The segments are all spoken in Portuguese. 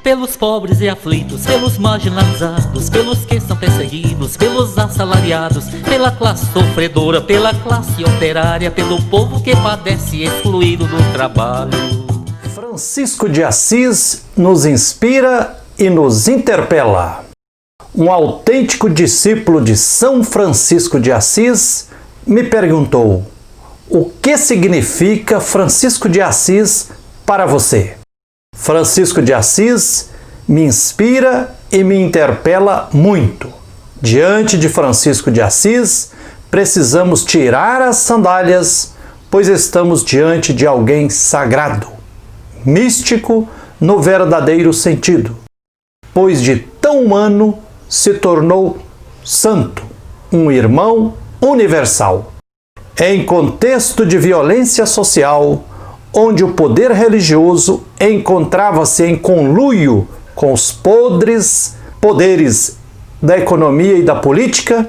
pelos pobres e aflitos, pelos marginalizados, pelos que são perseguidos, pelos assalariados, pela classe sofredora, pela classe operária, pelo povo que padece excluído do trabalho. Francisco de Assis nos inspira e nos interpela. Um autêntico discípulo de São Francisco de Assis me perguntou: o que significa Francisco de Assis para você? Francisco de Assis me inspira e me interpela muito. Diante de Francisco de Assis, precisamos tirar as sandálias, pois estamos diante de alguém sagrado, místico no verdadeiro sentido, pois de tão humano se tornou santo, um irmão universal. Em contexto de violência social, onde o poder religioso encontrava-se em conluio com os poderes da economia e da política,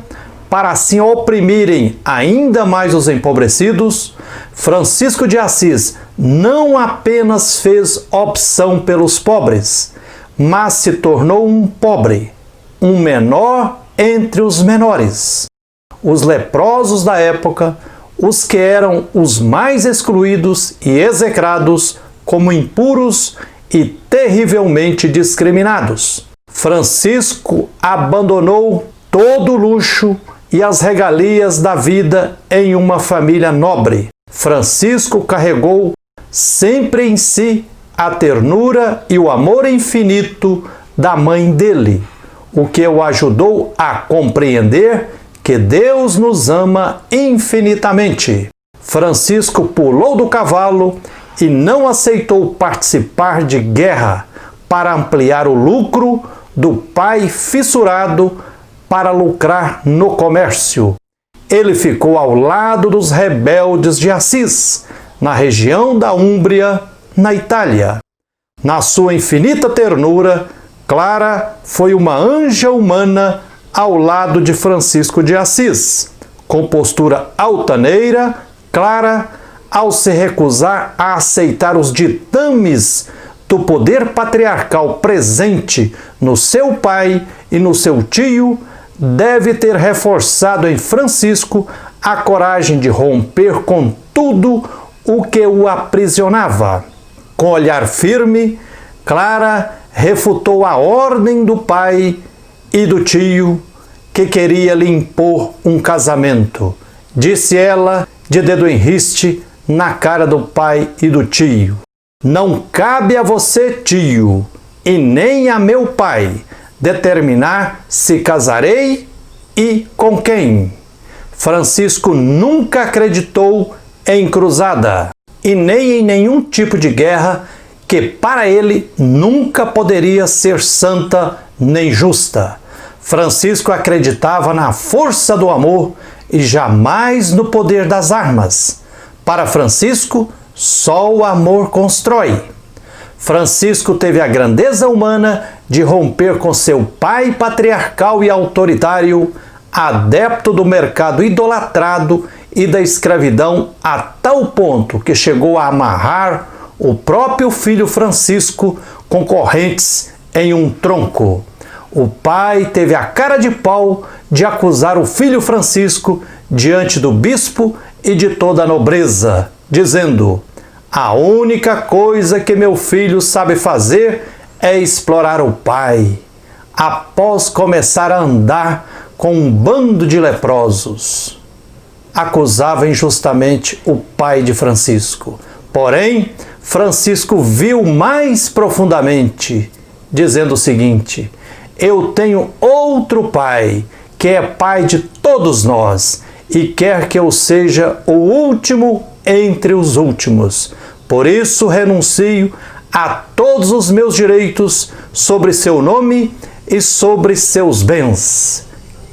para assim oprimirem ainda mais os empobrecidos, Francisco de Assis não apenas fez opção pelos pobres, mas se tornou um pobre, um menor entre os menores. Os leprosos da época, os que eram os mais excluídos e execrados como impuros e terrivelmente discriminados. Francisco abandonou todo o luxo e as regalias da vida em uma família nobre. Francisco carregou sempre em si a ternura e o amor infinito da mãe dele, o que o ajudou a compreender que Deus nos ama infinitamente. Francisco pulou do cavalo e não aceitou participar de guerra para ampliar o lucro do pai fissurado para lucrar no comércio. Ele ficou ao lado dos rebeldes de Assis, na região da Úmbria, na Itália. Na sua infinita ternura, Clara foi uma anja humana ao lado de Francisco de Assis. Com postura altaneira, Clara, ao se recusar a aceitar os ditames do poder patriarcal presente no seu pai e no seu tio, deve ter reforçado em Francisco a coragem de romper com tudo o que o aprisionava. Com olhar firme, Clara refutou a ordem do pai e do tio que queria lhe impor um casamento. Disse ela, de dedo em riste, na cara do pai e do tio: não cabe a você, tio, e nem a meu pai, determinar se casarei e com quem. Francisco nunca acreditou em cruzada e nem em nenhum tipo de guerra que para ele nunca poderia ser santa nem justa. Francisco acreditava na força do amor e jamais no poder das armas. Para Francisco, só o amor constrói. Francisco teve a grandeza humana de romper com seu pai patriarcal e autoritário, adepto do mercado idolatrado e da escravidão, a tal ponto que chegou a amarrar o próprio filho Francisco com correntes em um tronco. O pai teve a cara de pau de acusar o filho Francisco diante do bispo e de toda a nobreza, dizendo: a única coisa que meu filho sabe fazer é explorar o pai, após começar a andar com um bando de leprosos. Acusava injustamente o pai de Francisco. Porém, Francisco viu mais profundamente, dizendo o seguinte: eu tenho outro pai, que é pai de todos nós, e quer que eu seja o último entre os últimos. Por isso renuncio a todos os meus direitos sobre seu nome e sobre seus bens.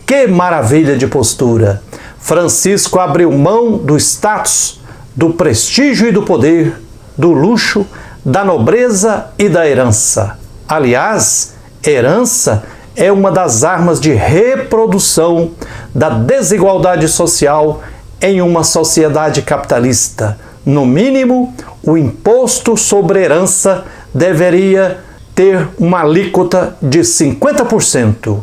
Que maravilha de postura! Francisco abriu mão do status, do prestígio e do poder, do luxo, da nobreza e da herança. Aliás, herança é uma das armas de reprodução da desigualdade social em uma sociedade capitalista. No mínimo, o imposto sobre herança deveria ter uma alíquota de 50%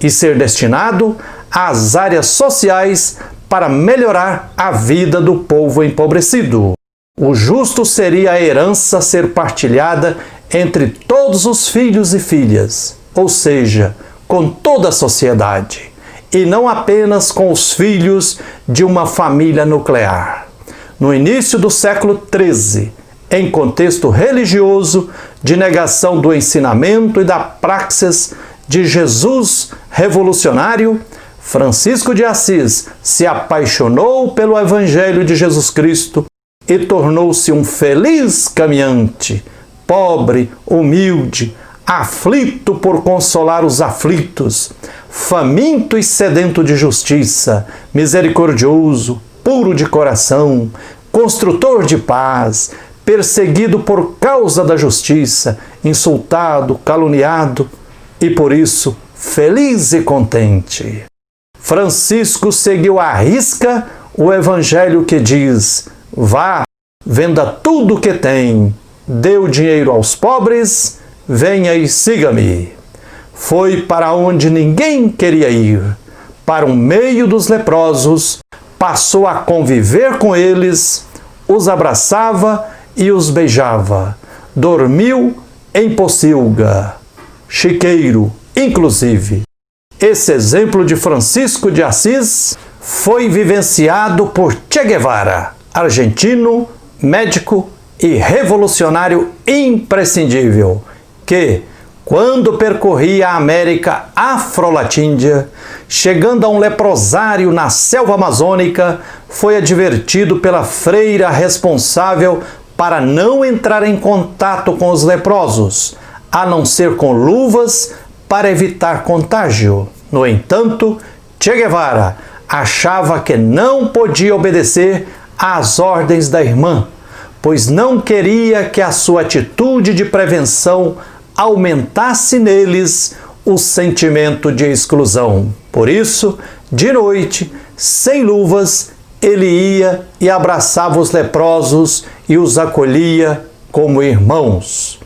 e ser destinado às áreas sociais para melhorar a vida do povo empobrecido. O justo seria a herança ser partilhada entre todos os filhos e filhas, ou seja, com toda a sociedade, e não apenas com os filhos de uma família nuclear. No início do século XIII, em contexto religioso de negação do ensinamento e da praxis de Jesus revolucionário, Francisco de Assis se apaixonou pelo Evangelho de Jesus Cristo e tornou-se um feliz caminhante, pobre, humilde, aflito por consolar os aflitos, faminto e sedento de justiça, misericordioso, puro de coração, construtor de paz, perseguido por causa da justiça, insultado, caluniado e por isso feliz e contente. Francisco seguiu à risca o evangelho que diz: vá, venda tudo o que tem, dê o dinheiro aos pobres, venha e siga-me. Foi para onde ninguém queria ir, para o meio dos leprosos, passou a conviver com eles, os abraçava e os beijava. Dormiu em pocilga, chiqueiro, inclusive. Esse exemplo de Francisco de Assis foi vivenciado por Che Guevara, argentino, médico e revolucionário imprescindível, que, quando percorria a América afro-latíndia, chegando a um leprosário na selva amazônica, foi advertido pela freira responsável para não entrar em contato com os leprosos, a não ser com luvas para evitar contágio. No entanto, Che Guevara achava que não podia obedecer às ordens da irmã, pois não queria que a sua atitude de prevenção aumentasse neles o sentimento de exclusão. Por isso, de noite, sem luvas, ele ia e abraçava os leprosos e os acolhia como irmãos.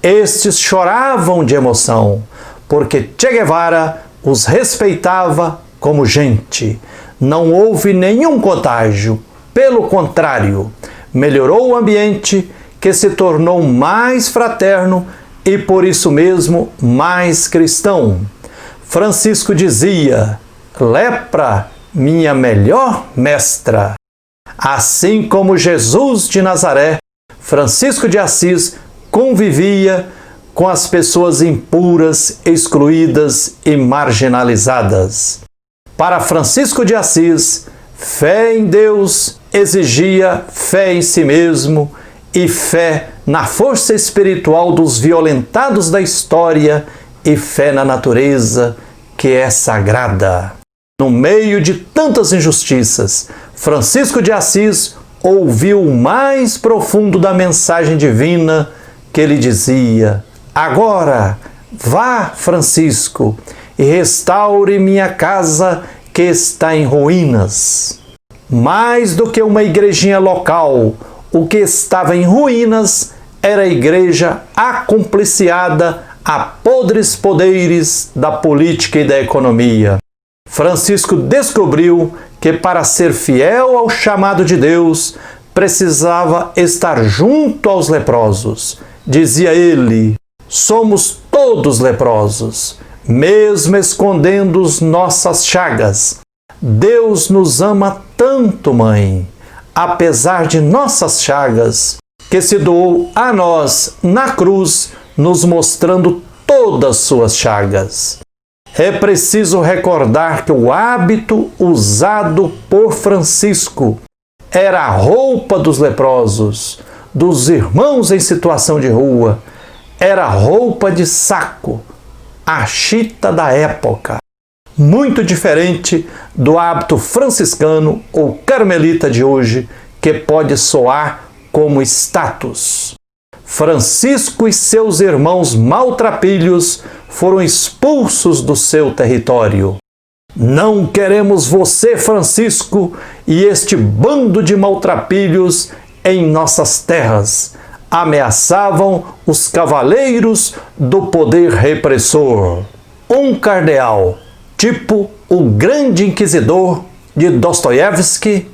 Estes choravam de emoção, porque Che Guevara os respeitava como gente. Não houve nenhum contágio, pelo contrário, melhorou o ambiente, que se tornou mais fraterno e por isso mesmo mais cristão. Francisco dizia: lepra, minha melhor mestra. Assim como Jesus de Nazaré, Francisco de Assis convivia com as pessoas impuras, excluídas e marginalizadas. Para Francisco de Assis, fé em Deus exigia fé em si mesmo e fé na força espiritual dos violentados da história e fé na natureza, que é sagrada. No meio de tantas injustiças, Francisco de Assis ouviu o mais profundo da mensagem divina, que lhe dizia: agora, vá, Francisco, e restaure minha casa que está em ruínas. Mais do que uma igrejinha local, o que estava em ruínas era a igreja acompliciada a podres poderes da política e da economia. Francisco descobriu que para ser fiel ao chamado de Deus, precisava estar junto aos leprosos. Dizia ele: somos todos leprosos, mesmo escondendo nossas chagas. Deus nos ama tanto, mãe, apesar de nossas chagas, que se doou a nós na cruz, nos mostrando todas suas chagas. É preciso recordar que o hábito usado por Francisco era a roupa dos leprosos, dos irmãos em situação de rua, era a roupa de saco, a chita da época. Muito diferente do hábito franciscano ou carmelita de hoje, que pode soar como status. Francisco e seus irmãos maltrapilhos foram expulsos do seu território. Não queremos você, Francisco, e este bando de maltrapilhos em nossas terras. ameaçavam os cavaleiros do poder repressor. Um cardeal, tipo o Grande Inquisidor de Dostoiévski,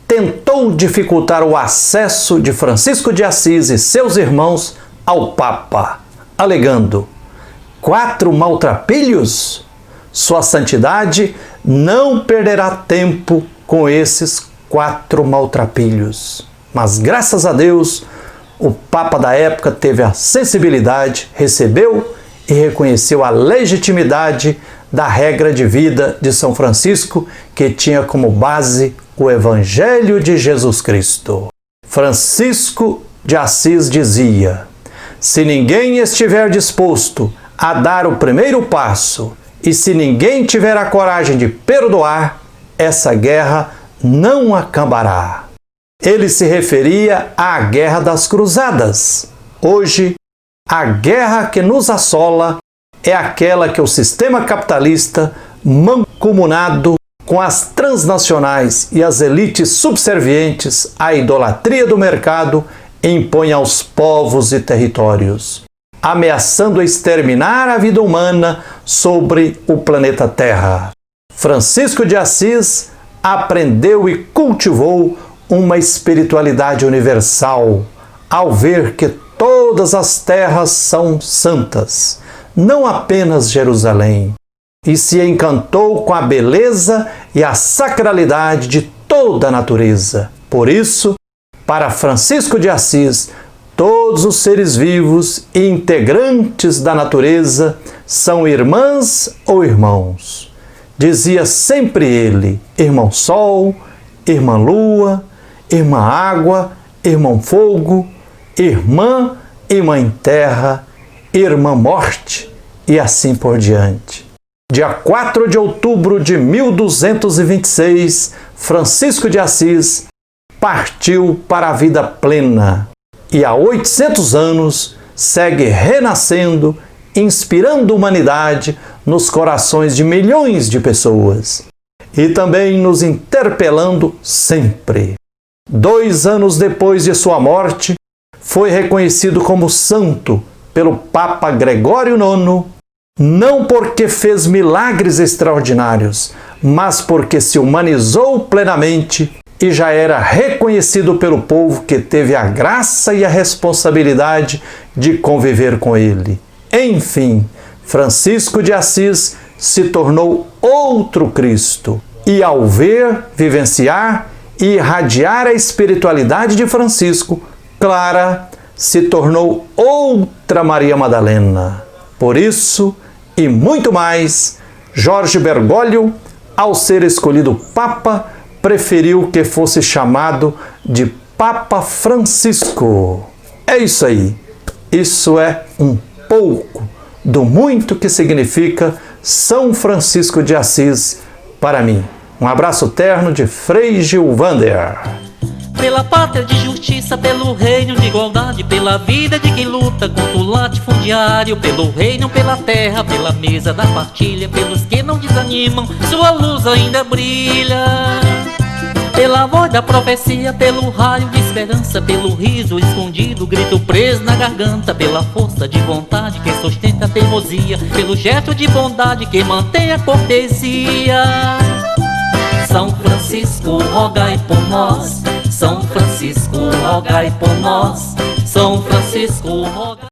tentou dificultar o acesso de Francisco de Assis e seus irmãos ao Papa, alegando: 4 maltrapilhos? Sua Santidade não perderá tempo com esses 4 maltrapilhos. Mas, graças a Deus, o Papa da época teve a sensibilidade, recebeu e reconheceu a legitimidade da regra de vida de São Francisco, que tinha como base o Evangelho de Jesus Cristo. Francisco de Assis dizia: se ninguém estiver disposto a dar o primeiro passo e se ninguém tiver a coragem de perdoar, essa guerra não acabará. Ele se referia à Guerra das Cruzadas. Hoje, a guerra que nos assola é aquela que o sistema capitalista, mancomunado com as transnacionais e as elites subservientes à idolatria do mercado, impõe aos povos e territórios, ameaçando exterminar a vida humana sobre o planeta Terra. Francisco de Assis aprendeu e cultivou uma espiritualidade universal, ao ver que todas as terras são santas, não apenas Jerusalém, e se encantou com a beleza e a sacralidade de toda a natureza. Por isso, para Francisco de Assis, todos os seres vivos e integrantes da natureza são irmãs ou irmãos. Dizia sempre ele: irmão Sol, irmã Lua, irmã Água, irmão Fogo, irmã e mãe Terra, irmã Morte e assim por diante. Dia 4 de outubro de 1226, Francisco de Assis partiu para a vida plena e há 800 anos segue renascendo, inspirando humanidade nos corações de milhões de pessoas e também nos interpelando sempre. 2 anos depois de sua morte, foi reconhecido como santo pelo Papa Gregório IX, não porque fez milagres extraordinários, mas porque se humanizou plenamente e já era reconhecido pelo povo que teve a graça e a responsabilidade de conviver com ele. Enfim, Francisco de Assis se tornou outro Cristo e, ao ver, vivenciar e irradiar a espiritualidade de Francisco, Clara se tornou outra Maria Madalena. Por isso, e muito mais, Jorge Bergoglio, ao ser escolhido Papa, preferiu que fosse chamado de Papa Francisco. É isso aí. Isso é um pouco do muito que significa São Francisco de Assis para mim. Um abraço terno de Frei Gilvander. Pela pátria de justiça, pelo reino de igualdade, pela vida de quem luta contra o latifundiário, pelo reino, pela terra, pela mesa da partilha, pelos que não desanimam, sua luz ainda brilha. Pela voz da profecia, pelo raio de esperança, pelo riso escondido, grito preso na garganta, pela força de vontade que sustenta a teimosia, pelo gesto de bondade que mantém a cortesia. São Francisco, rogai por nós. São Francisco, rogai por nós. São Francisco, rogai...